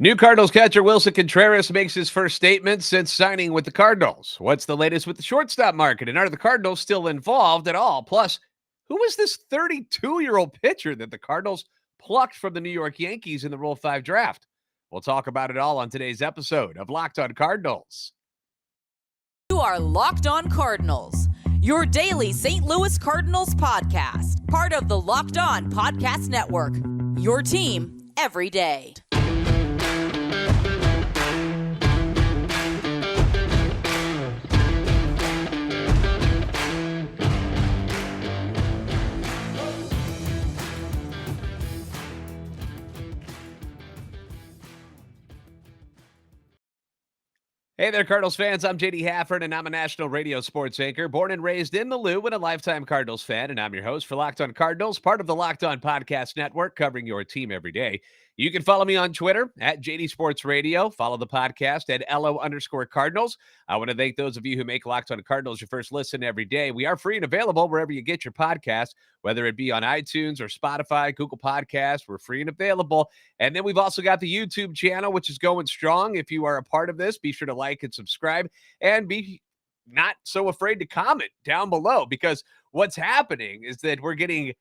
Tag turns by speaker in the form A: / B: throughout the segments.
A: New Cardinals catcher Willson Contreras makes his first statement since signing with the Cardinals. What's the latest with the shortstop market, and are the Cardinals still involved at all? Plus, who is this 32-year-old pitcher that the Cardinals plucked from the New York Yankees in the Rule 5 draft? We'll talk about it all on today's episode of Locked On Cardinals.
B: You are Locked On Cardinals, your daily St. Louis Cardinals podcast, part of the Locked On Podcast Network, your team every day.
A: Hey there, Cardinals fans. I'm JD Hafford, and I'm a national radio sports anchor, born and raised in the Lou, and a lifetime Cardinals fan. And I'm your host for Locked On Cardinals, part of the Locked On Podcast Network, covering your team every day. You can follow me on Twitter at JD Sports Radio. Follow the podcast at LO_Cardinals. I want to thank those of you who make Locked On Cardinals your first listen every day. We are free and available wherever you get your podcast, whether it be on iTunes or Spotify, Google Podcasts. We're free and available. And then we've also got the YouTube channel, which is going strong. If you are a part of this, be sure to like and subscribe, and be not so afraid to comment down below, because what's happening is that we're getting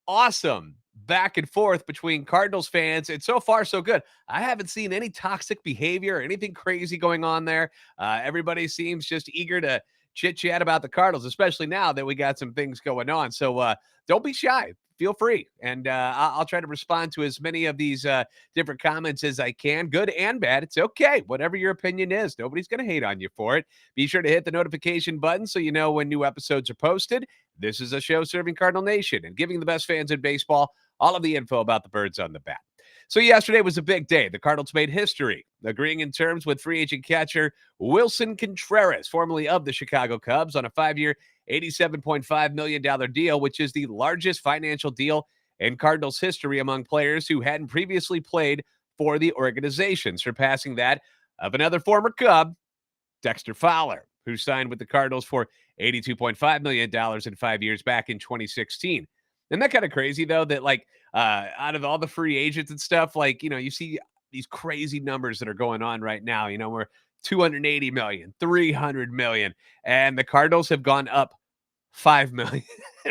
A: awesome back and forth between Cardinals fans, and so far so good. I haven't seen any toxic behavior or anything crazy going on there. Everybody seems just eager to chit chat about the Cardinals, especially now that we got some things going on. So don't be shy. Feel free. And I'll try to respond to as many of these different comments as I can, good and bad. It's okay. Whatever your opinion is, nobody's going to hate on you for it. Be sure to hit the notification button so you know when new episodes are posted. This is a show serving Cardinal Nation and giving the best fans in baseball all of the info about the birds on the bat. So yesterday was a big day. The Cardinals made history, agreeing in terms with free agent catcher Willson Contreras, formerly of the Chicago Cubs, on a 5-year, $87.5 million deal, which is the largest financial deal in Cardinals history among players who hadn't previously played for the organization, surpassing that of another former Cub, Dexter Fowler, who signed with the Cardinals for $82.5 million in 5 years back in 2016. Isn't that kind of crazy, though, that out of all the free agents and stuff, you see these crazy numbers that are going on right now. We're 280 million, 300 million, and the Cardinals have gone up 5 million,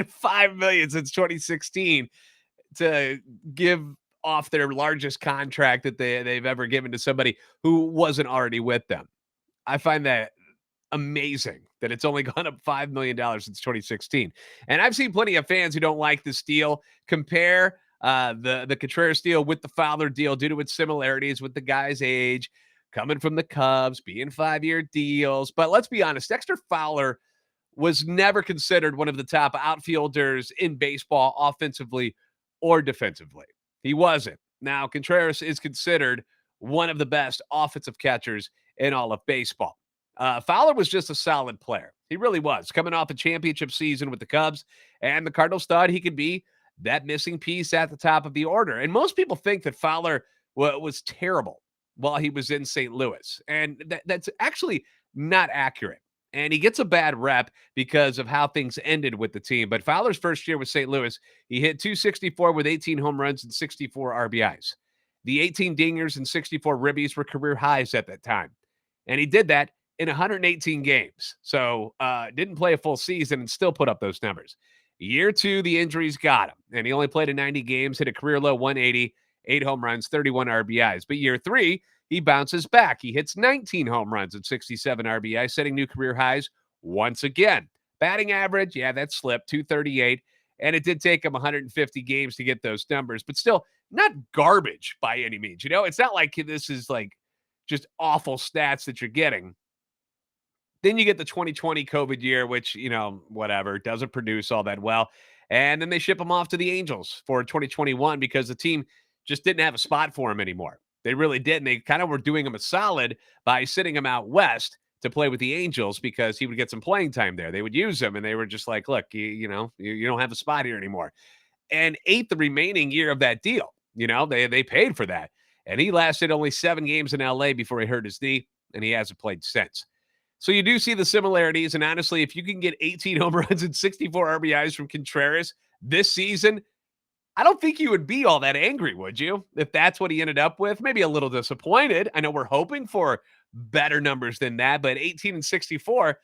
A: 5 million since 2016 to give off their largest contract that they've ever given to somebody who wasn't already with them. I find that amazing that it's only gone up $5 million since 2016. And I've seen plenty of fans who don't like this deal compare the Contreras deal with the Fowler deal due to its similarities with the guy's age, coming from the Cubs, being 5-year deals. But let's be honest, Dexter Fowler was never considered one of the top outfielders in baseball, offensively or defensively. He wasn't. Now, Contreras is considered one of the best offensive catchers in all of baseball. Fowler was just a solid player. He really was, coming off a championship season with the Cubs, and the Cardinals thought he could be that missing piece at the top of the order. And most people think that Fowler was terrible while he was in St. Louis, and that's actually not accurate. And he gets a bad rep because of how things ended with the team. But Fowler's first year with St. Louis, he hit .264 with 18 home runs and 64 RBIs. The 18 dingers and 64 ribbies were career highs at that time. And he did that in 118 games. So didn't play a full season and still put up those numbers. Year 2, the injuries got him, and he only played in 90 games, hit a career low 180, 8 home runs, 31 RBIs. But year 3, he bounces back. He hits 19 home runs and 67 RBIs, setting new career highs once again. Batting average, yeah, that slipped, 238, and it did take him 150 games to get those numbers, but still not garbage by any means. It's not like this is just awful stats that you're getting. Then you get the 2020 COVID year, which, whatever, doesn't produce all that well. And then they ship him off to the Angels for 2021 because the team just didn't have a spot for him anymore. They really didn't. They kind of were doing him a solid by sitting him out west to play with the Angels because he would get some playing time there. They would use him, and they were just like, look, you don't have a spot here anymore. And ate the remaining year of that deal. They paid for that. And he lasted only 7 games in LA before he hurt his knee, and he hasn't played since. So you do see the similarities, and honestly, if you can get 18 home runs and 64 RBIs from Contreras this season, I don't think you would be all that angry, would you? If that's what he ended up with, maybe a little disappointed. I know we're hoping for better numbers than that, but 18 and 64,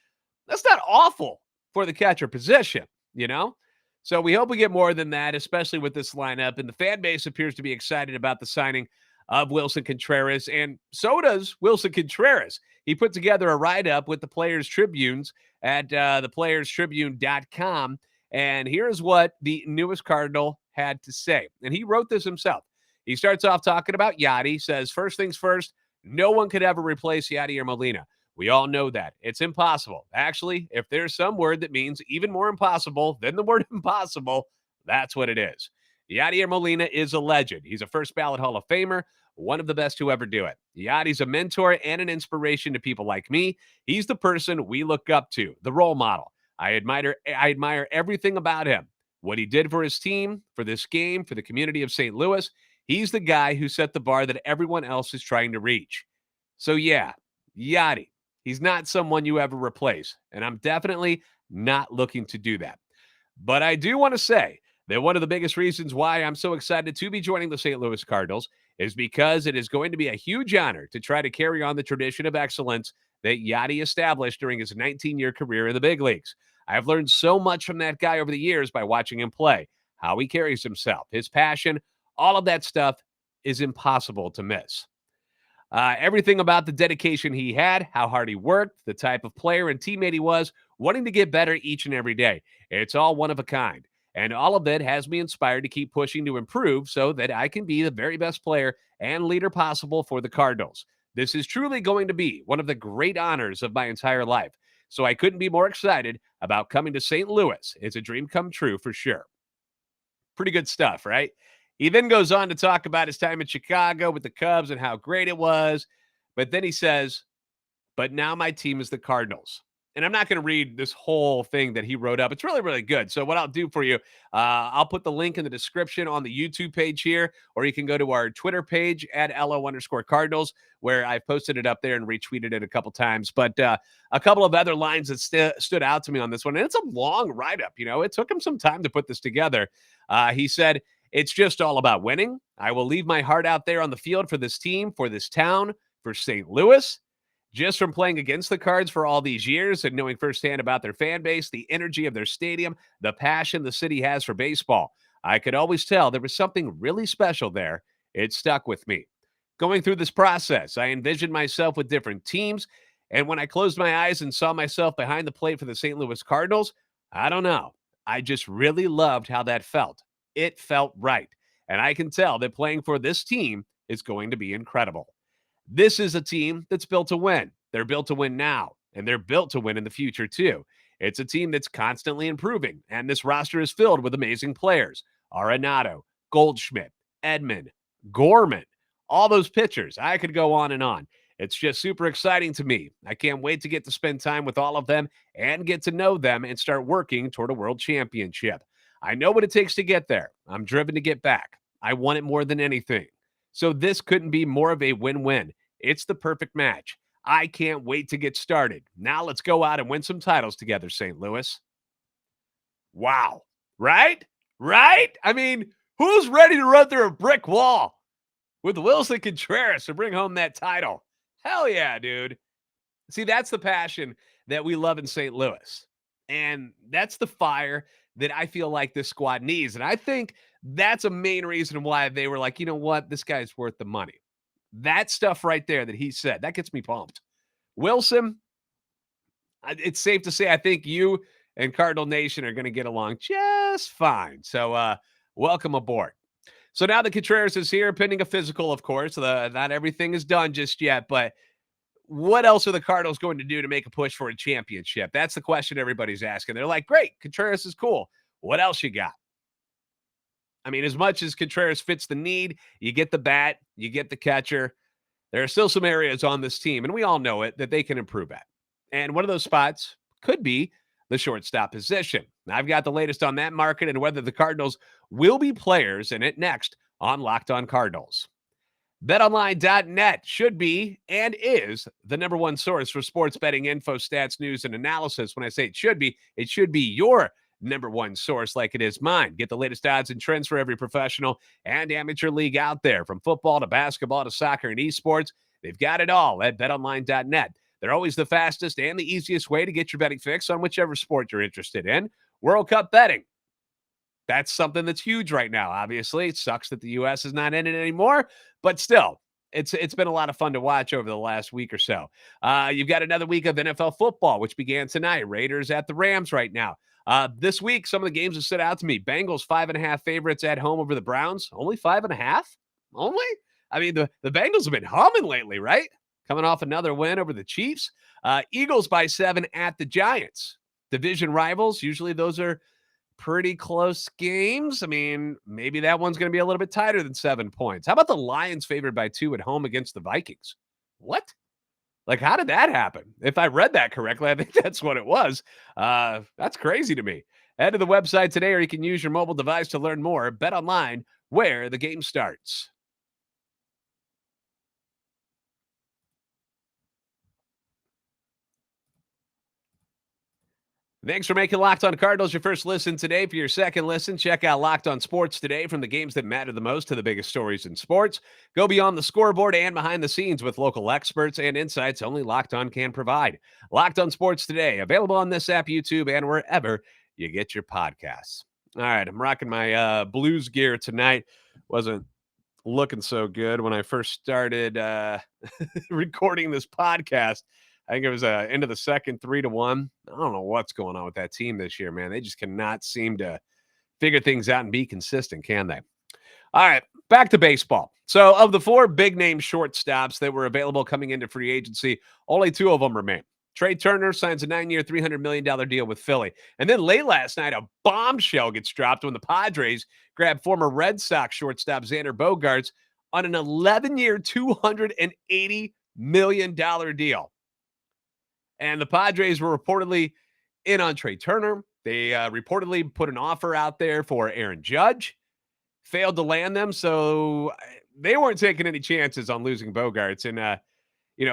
A: that's not awful for the catcher position, you know? So we hope we get more than that, especially with this lineup. And the fan base appears to be excited about the signing of Willson Contreras, and so does Willson Contreras. He put together a write-up with the Players Tribunes at thePlayersTribune.com, and here's what the newest Cardinal had to say. And he wrote this himself. He starts off talking about Yadi, says, first things first, no one could ever replace Yadier Molina. We all know that. It's impossible. Actually, if there's some word that means even more impossible than the word impossible, that's what it is. Yadier Molina is a legend. He's a first ballot Hall of Famer, one of the best to ever do it. Yadi's a mentor and an inspiration to people like me. He's the person we look up to, the role model. I admire everything about him. What he did for his team, for this game, for the community of St. Louis. He's the guy who set the bar that everyone else is trying to reach. So yeah, Yadi. He's not someone you ever replace, and I'm definitely not looking to do that. But I do want to say that one of the biggest reasons why I'm so excited to be joining the St. Louis Cardinals is because it is going to be a huge honor to try to carry on the tradition of excellence that Yadi established during his 19-year career in the big leagues. I've learned so much from that guy over the years by watching him play, how he carries himself, his passion, all of that stuff is impossible to miss. Everything about the dedication he had, how hard he worked, the type of player and teammate he was, wanting to get better each and every day. It's all one of a kind. And all of that has me inspired to keep pushing to improve so that I can be the very best player and leader possible for the Cardinals. This is truly going to be one of the great honors of my entire life. So I couldn't be more excited about coming to St. Louis. It's a dream come true for sure. Pretty good stuff, right? He then goes on to talk about his time in Chicago with the Cubs and how great it was. But then he says, but now my team is the Cardinals. And I'm not going to read this whole thing that he wrote up. It's really, really good. So what I'll do for you, I'll put the link in the description on the YouTube page here, or you can go to our Twitter page at LO_Cardinals, where I've posted it up there and retweeted it a couple times. But a couple of other lines that stood out to me on this one. And it's a long write-up. You know, it took him some time to put this together. He said, it's just all about winning. I will leave my heart out there on the field for this team, for this town, for St. Louis. Just from playing against the Cards for all these years and knowing firsthand about their fan base, the energy of their stadium, the passion the city has for baseball, I could always tell there was something really special there. It stuck with me. Going through this process, I envisioned myself with different teams, and when I closed my eyes and saw myself behind the plate for the St. Louis Cardinals, I don't know. I just really loved how that felt. It felt right, and I can tell that playing for this team is going to be incredible. This is a team that's built to win. They're built to win now, and they're built to win in the future, too. It's a team that's constantly improving, and this roster is filled with amazing players. Arenado, Goldschmidt, Edman, Gorman, all those pitchers. I could go on and on. It's just super exciting to me. I can't wait to get to spend time with all of them and get to know them and start working toward a world championship. I know what it takes to get there. I'm driven to get back. I want it more than anything. So this couldn't be more of a win-win. It's the perfect match. I can't wait to get started. Now let's go out and win some titles together, St. Louis. Wow. Right? Right? I mean, who's ready to run through a brick wall with Willson Contreras to bring home that title? Hell yeah, dude. See, that's the passion that we love in St. Louis. And that's the fire that I feel like this squad needs. And I think that's a main reason why they were like, you know what? This guy's worth the money. That stuff right there that he said, that gets me pumped. Willson, it's safe to say I think you and Cardinal Nation are going to get along just fine. So welcome aboard. So now that Contreras is here, pending a physical, of course. Not everything is done just yet, but what else are the Cardinals going to do to make a push for a championship? That's the question everybody's asking. They're like, great, Contreras is cool. What else you got? I mean, as much as Contreras fits the need, you get the bat, you get the catcher. There are still some areas on this team, and we all know it, that they can improve at. And one of those spots could be the shortstop position. Now, I've got the latest on that market and whether the Cardinals will be players in it next on Locked On Cardinals. BetOnline.net should be and is the number one source for sports betting info, stats, news, and analysis. When I say it should be your #1 source like it is mine. Get the latest odds and trends for every professional and amateur league out there, from football to basketball to soccer and esports. They've got it all at betonline.net. They're always the fastest and the easiest way to get your betting fix on whichever sport you're interested in. World Cup betting. That's something that's huge right now. Obviously, it sucks that the U.S. is not in it anymore, but still, it's been a lot of fun to watch over the last week or so. You've got another week of NFL football, which began tonight. Raiders at the Rams right now. This week, some of the games have stood out to me. Bengals 5.5 favorites at home over the Browns. Only 5.5? Only? I mean, the Bengals have been humming lately, right? Coming off another win over the Chiefs. Eagles by 7 at the Giants. Division rivals. Usually those are pretty close games. I mean, maybe that one's going to be a little bit tighter than 7 points. How about the Lions favored by 2 at home against the Vikings? What? Like, how did that happen? If I read that correctly, I think that's what it was. That's crazy to me. Head to the website today, or you can use your mobile device to learn more. Bet online, where the game starts. Thanks for making Locked On Cardinals your first listen today. For your second listen, check out Locked On Sports Today. From the games that matter the most to the biggest stories in sports, go beyond the scoreboard and behind the scenes with local experts and insights only Locked On can provide. Locked On Sports Today, available on this app, YouTube, and wherever you get your podcasts. All right, I'm rocking my Blues gear tonight. Wasn't looking so good when I first started recording this podcast. I think it was end of the second, 3-1. I don't know what's going on with that team this year, man. They just cannot seem to figure things out and be consistent, can they? All right, back to baseball. So, of the 4 big name shortstops that were available coming into free agency, only 2 of them remain. Trey Turner signs a 9-year, $300 million deal with Philly. And then late last night, a bombshell gets dropped when the Padres grab former Red Sox shortstop Xander Bogaerts on an 11-year, $280 million deal. And the Padres were reportedly in on Trey Turner. They reportedly put an offer out there for Aaron Judge, failed to land them. So they weren't taking any chances on losing Bogaerts. And,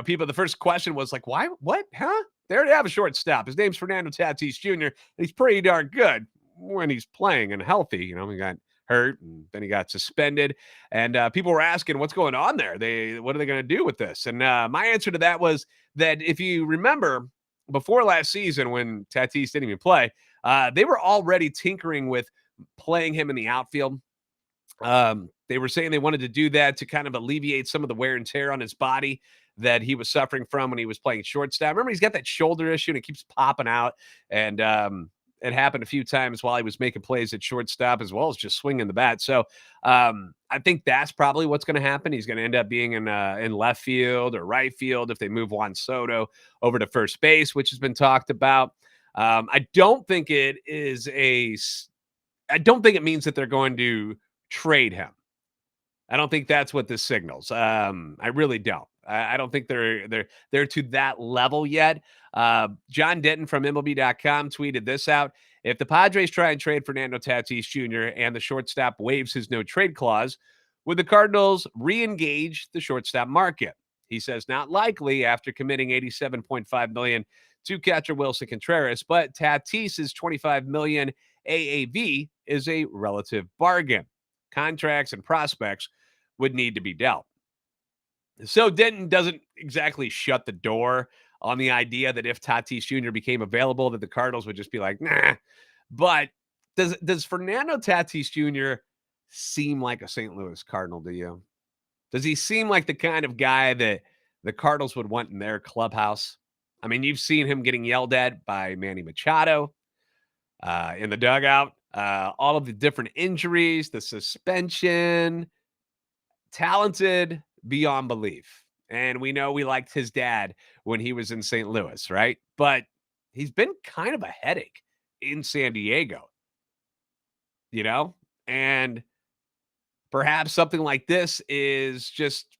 A: people, the first question was like, why? What? Huh? They already have a shortstop. His name's Fernando Tatis Jr. And he's pretty darn good when he's playing and healthy. He got hurt and then he got suspended. And people were asking, what's going on there? What are they going to do with this? And my answer to that was that if you remember, before last season when Tatis didn't even play, they were already tinkering with playing him in the outfield. They were saying they wanted to do that to kind of alleviate some of the wear and tear on his body that he was suffering from when he was playing shortstop. Remember, he's got that shoulder issue and it keeps popping out. And it happened a few times while he was making plays at shortstop as well as just swinging the bat. So I think that's probably what's going to happen. He's going to end up being in left field or right field if they move Juan Soto over to first base, which has been talked about. I don't think it means that they're going to trade him. I don't think that's what this signals. I really don't. I don't think they're to that level yet. John Denton from MLB.com tweeted this out. If the Padres try and trade Fernando Tatis Jr. and the shortstop waives his no trade clause, would the Cardinals re-engage the shortstop market? He says not likely after committing $87.5 million to catcher Willson Contreras, but Tatis's $25 million AAV is a relative bargain. Contracts and prospects would need to be dealt. So Denton doesn't exactly shut the door on the idea that if Tatis Jr. became available, that the Cardinals would just be like, nah. But does Fernando Tatis Jr. seem like a St. Louis Cardinal to you? Does he seem like the kind of guy that the Cardinals would want in their clubhouse? I mean, you've seen him getting yelled at by Manny Machado in the dugout, all of the different injuries, the suspension, talented beyond belief. And we know we liked his dad when he was in St. Louis, right? But he's been kind of a headache in San Diego, and perhaps something like this is just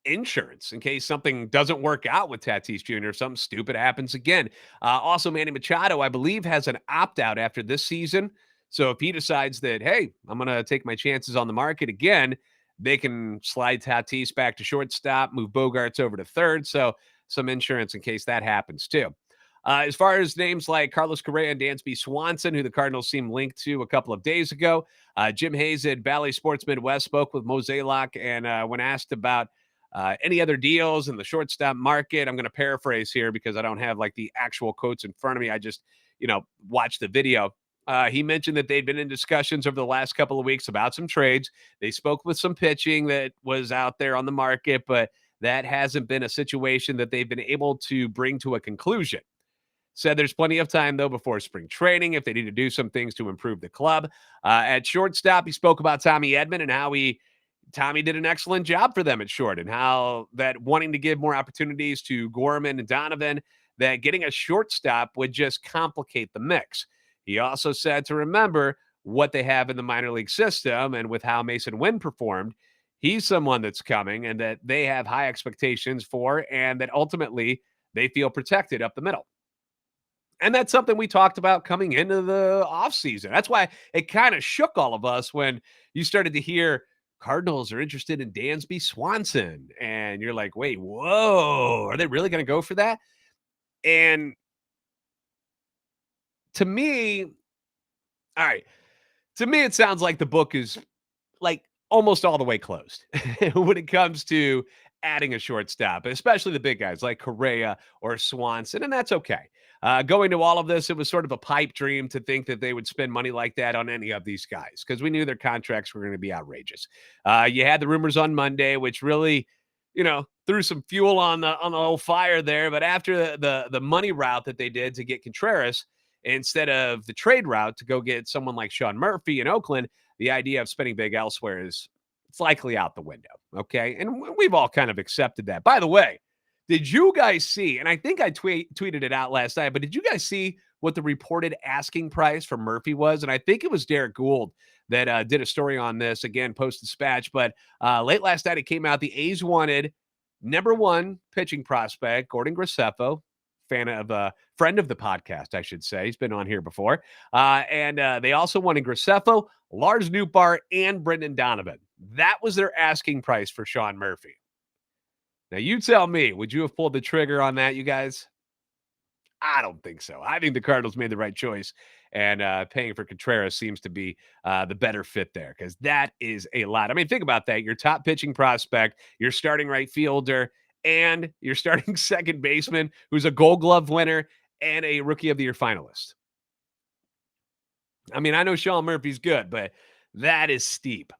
A: insurance in case something doesn't work out with Tatis Jr. If something stupid happens again. Also, Manny Machado, I believe, has an opt-out after this season. So if he decides that, hey, I'm going to take my chances on the market again, they can slide Tatis back to shortstop, move Bogaerts over to third. So some insurance in case that happens too. As far as names like Carlos Correa and Dansby Swanson, who the Cardinals seem linked to a couple of days ago, Jim Hayes at Valley Sports Midwest spoke with Mo Zaylock, and when asked about any other deals in the shortstop market, I'm going to paraphrase here because I don't have like the actual quotes in front of me. I just, watched the video. He mentioned that they'd been in discussions over the last couple of weeks about some trades. They spoke with some pitching that was out there on the market, but that hasn't been a situation that they've been able to bring to a conclusion. Said there's plenty of time, though, before spring training if they need to do some things to improve the club. At shortstop, he spoke about Tommy Edman and how Tommy did an excellent job for them at short, and how that wanting to give more opportunities to Gorman and Donovan, that getting a shortstop would just complicate the mix. He also said to remember what they have in the minor league system, and with how Mason Wynn performed, he's someone that's coming and that they have high expectations for, and that ultimately they feel protected up the middle. And that's something we talked about coming into the offseason. That's why it kind of shook all of us when you started to hear Cardinals are interested in Dansby Swanson. And you're like, wait, whoa, are they really going to go for that? And to me, all right, to me, it sounds like the book is like almost all the way closed when it comes to adding a shortstop, especially the big guys like Correa or Swanson, and that's okay. Going to all of this, it was sort of a pipe dream to think that they would spend money like that on any of these guys because we knew their contracts were going to be outrageous. You had the rumors on Monday, which really, threw some fuel on the old fire there. But after the money route that they did to get Contreras instead of the trade route to go get someone like Sean Murphy in Oakland, the idea of spending big elsewhere is it's likely out the window. Okay. And we've all kind of accepted that. By the way, did you guys see, and I think I tweeted it out last night, but did you guys see what the reported asking price for Murphy was? And I think it was Derek Gould that did a story on this, again, Post-Dispatch. But late last night, it came out the A's wanted number one pitching prospect, Gordon Graceffo, friend of the podcast, I should say. He's been on here before. And they also wanted Graceffo, Lars Nootbaar, and Brendan Donovan. That was their asking price for Sean Murphy. Now, you tell me, would you have pulled the trigger on that, you guys? I don't think so. I think the Cardinals made the right choice, and paying for Contreras seems to be the better fit there because that is a lot. I mean, think about that. Your top pitching prospect, your starting right fielder, and your starting second baseman who's a Gold Glove winner and a Rookie of the Year finalist. I mean, I know Sean Murphy's good, but that is steep.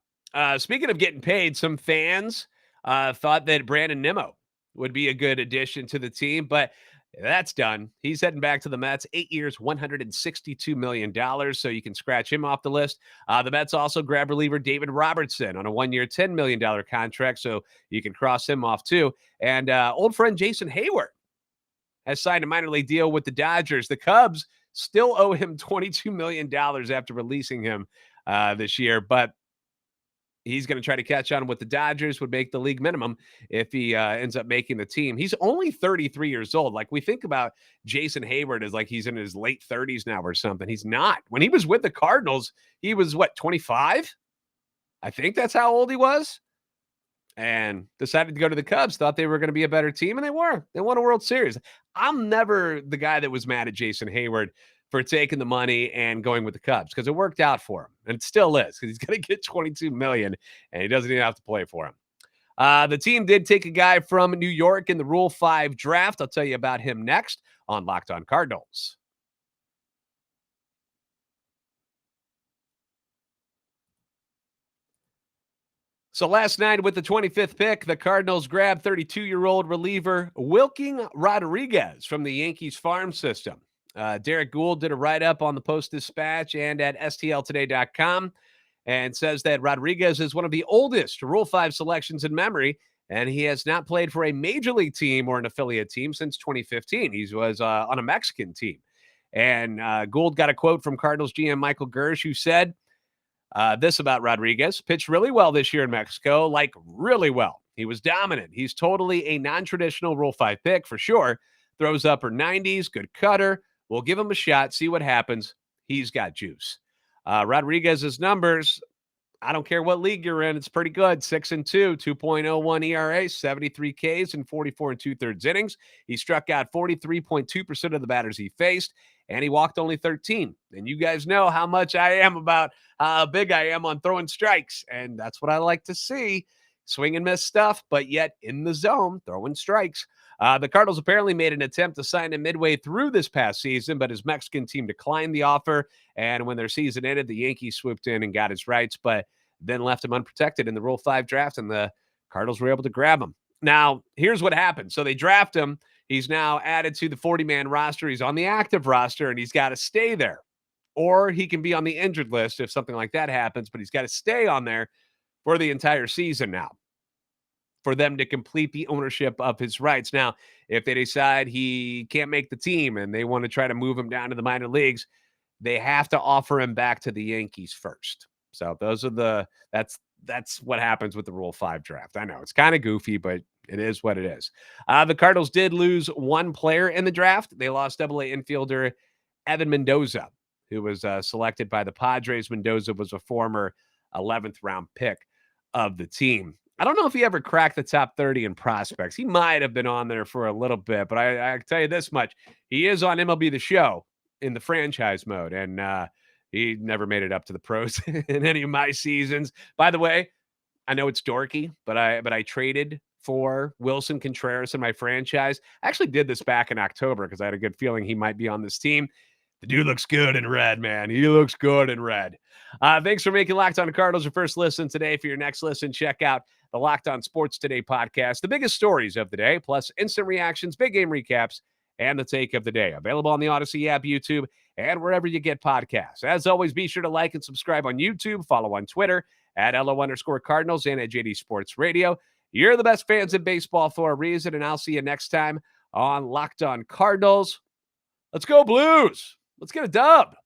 A: Speaking of getting paid, some fans thought that Brandon Nimmo would be a good addition to the team, but that's done. He's heading back to the Mets. 8 years, $162 million, so you can scratch him off the list. The Mets also grab reliever David Robertson on a 1-year, $10 million contract, so you can cross him off too. And old friend Jason Hayward has signed a minor league deal with the Dodgers. The Cubs still owe him $22 million after releasing him this year, but he's going to try to catch on with the Dodgers, would make the league minimum if he ends up making the team. He's only 33 years old. Like, we think about Jason Hayward as like he's in his late 30s now or something. He's not. When he was with the Cardinals, he was, 25? I think that's how old he was. And decided to go to the Cubs, thought they were going to be a better team, and they were. They won a World Series. I'm never the guy that was mad at Jason Hayward for taking the money and going with the Cubs because it worked out for him, and it still is because he's going to get $22 million, and he doesn't even have to play for him. The team did take a guy from New York in the Rule 5 draft. I'll tell you about him next on Locked On Cardinals. So last night with the 25th pick, the Cardinals grabbed 32-year-old reliever Willson Rodriguez from the Yankees farm system. Derek Gould did a write-up on the Post-Dispatch and at stltoday.com and says that Rodriguez is one of the oldest Rule 5 selections in memory, and he has not played for a major league team or an affiliate team since 2015. He was on a Mexican team. And Gould got a quote from Cardinals GM Michael Gersh, who said, this about Rodriguez: pitched really well this year in Mexico, like really well. He was dominant. He's totally a non-traditional Rule 5 pick for sure. Throws upper 90s, good cutter. We'll give him a shot, see what happens. He's got juice. Rodriguez's numbers I don't care what league you're in. It's pretty good. 6-2, 2.01 ERA, 73 Ks in 44 2/3 innings. He struck out 43.2% of the batters he faced, and he walked only 13. And you guys know how much I am about how big I am on throwing strikes. And that's what I like to see. Swing and miss stuff, but yet in the zone, throwing strikes. The Cardinals apparently made an attempt to sign him midway through this past season, but his Mexican team declined the offer. And when their season ended, the Yankees swooped in and got his rights, but then left him unprotected in the Rule 5 draft, and the Cardinals were able to grab him. Now, here's what happened. So they draft him. He's now added to the 40-man roster. He's on the active roster, and he's got to stay there. Or he can be on the injured list if something like that happens, but he's got to stay on there for the entire season now for them to complete the ownership of his rights. Now, if they decide he can't make the team and they want to try to move him down to the minor leagues, they have to offer him back to the Yankees first. So those are that's what happens with the Rule 5 draft. I know it's kind of goofy, but it is what it is. The Cardinals did lose one player in the draft. They lost AA infielder Evan Mendoza, who was selected by the Padres. Mendoza was a former 11th round pick of the team. I don't know if he ever cracked the top 30 in prospects. He might have been on there for a little bit, but I can tell you this much. He is on MLB The Show in the franchise mode, and he never made it up to the pros in any of my seasons. By the way, I know it's dorky, but I traded for Willson Contreras in my franchise. I actually did this back in October because I had a good feeling he might be on this team. The dude looks good in red, man. He looks good in red. Thanks for making Locked On Cardinals your first listen today. For your next listen, check out the Locked On Sports Today podcast, the biggest stories of the day, plus instant reactions, big game recaps, and the take of the day. Available on the Odyssey app, YouTube, and wherever you get podcasts. As always, be sure to like and subscribe on YouTube, follow on Twitter at @LO_Cardinals and at JD Sports Radio. You're the best fans in baseball for a reason, and I'll see you next time on Locked On Cardinals. Let's go Blues. Let's get a dub.